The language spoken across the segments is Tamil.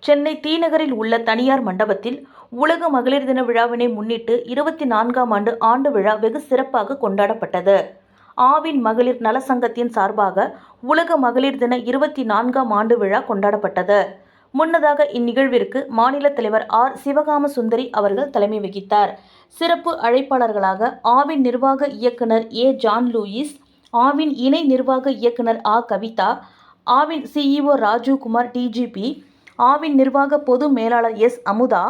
சென்னை தீநகரில் உள்ள தனியார் மண்டபத்தில் உலக மகளிர் தின விழாவினை முன்னிட்டு 24ஆம் ஆண்டு விழா வெகு சிறப்பாக கொண்டாடப்பட்டது. ஆவின் மகளிர் நல சங்கத்தின் சார்பாக உலக மகளிர் தின 24ஆம் ஆண்டு விழா கொண்டாடப்பட்டது. முன்னதாக இந்நிகழ்விற்கு மாநில தலைவர் ஆர். சிவகாம சுந்தரி அவர்கள் தலைமை வகித்தார். சிறப்பு அழைப்பாளர்களாக ஆவின் நிர்வாக இயக்குனர் ஏ. ஜான் லூயிஸ், ஆவின் இணை நிர்வாக இயக்குனர் ஆ. கவிதா, ஆவின் CEO ராஜீவ்குமார் டிஜிபி, ஆவின் நிர்வாக பொது மேலாளர் எஸ். அமுதா,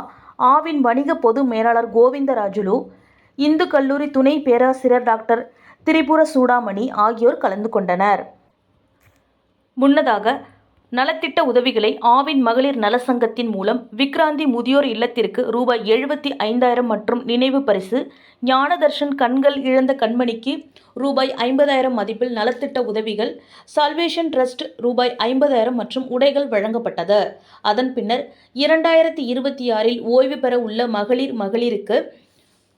ஆவின் வணிக பொது மேலாளர் கோவிந்தராஜுலு, இந்து கல்லூரி துணை பேராசிரியர் டாக்டர் திரிபுர சூடாமணி ஆகியோர் கலந்து கொண்டனர். முன்னதாக நலத்திட்ட உதவிகளை ஆவின் மகளிர் நல சங்கத்தின் மூலம் விக்ராந்தி முதியோர் இல்லத்திற்கு ரூபாய் 75,000 மற்றும் நினைவு பரிசு, ஞானதர்ஷன் கண்கள் இழந்த கண்மணிக்கு ரூபாய் 50,000 மதிப்பில் நலத்திட்ட உதவிகள், சால்வேஷன் டிரஸ்ட் ரூபாய் 50,000 மற்றும் உடைகள் வழங்கப்பட்டது. அதன் பின்னர் 2026இல் ஓய்வு பெற உள்ள மகளிருக்கு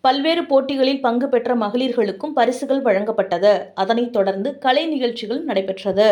பல்வேறு போட்டிகளில் பங்கு பெற்ற மகளிர்களுக்கும் பரிசுகள் வழங்கப்பட்டது. அதனைத் தொடர்ந்து கலை நிகழ்ச்சிகள் நடைபெற்றது.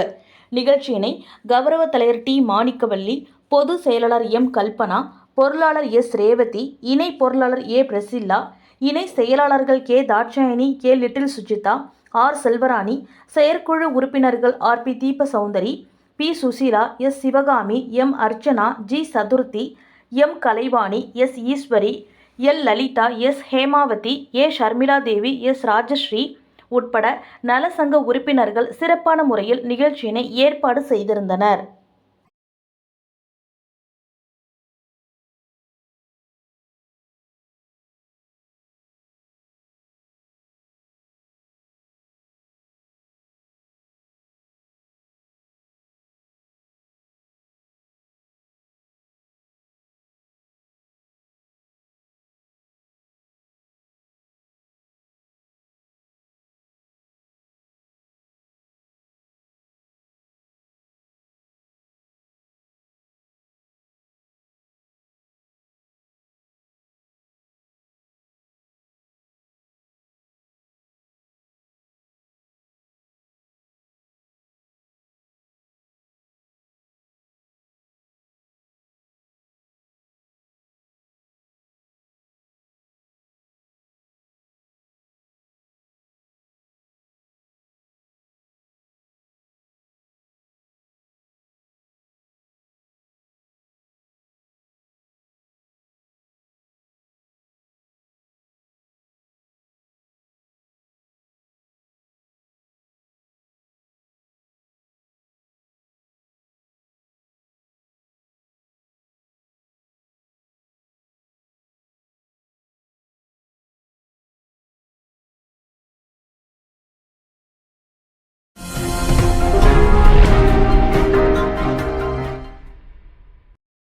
நிகழ்ச்சியினை கௌரவ தலைவர் டி. மாணிக்கவல்லி, பொது செயலாளர் எம். கல்பனா, பொருளாளர் எஸ். ரேவதி, இணை பொருளாளர் ஏ. பிரசில்லா, இணை செயலாளர்கள் K. Dakshayani, K. Little Sujitha, R. Selvarani, செயற்குழு உறுப்பினர்கள் R. P. Deepasoundari, P. Susheela, S. Sivakami, M. Archana, G. Chathurthi, M. Kalaivani, S. Eswari, L. Lalitha, S. Hemavathi, A. Sharmila Devi, S. Rajashree உட்பட நல சங்க உறுப்பினர்கள் சிறப்பான முறையில் நிகழ்ச்சியினை ஏற்பாடு செய்திருந்தனர்.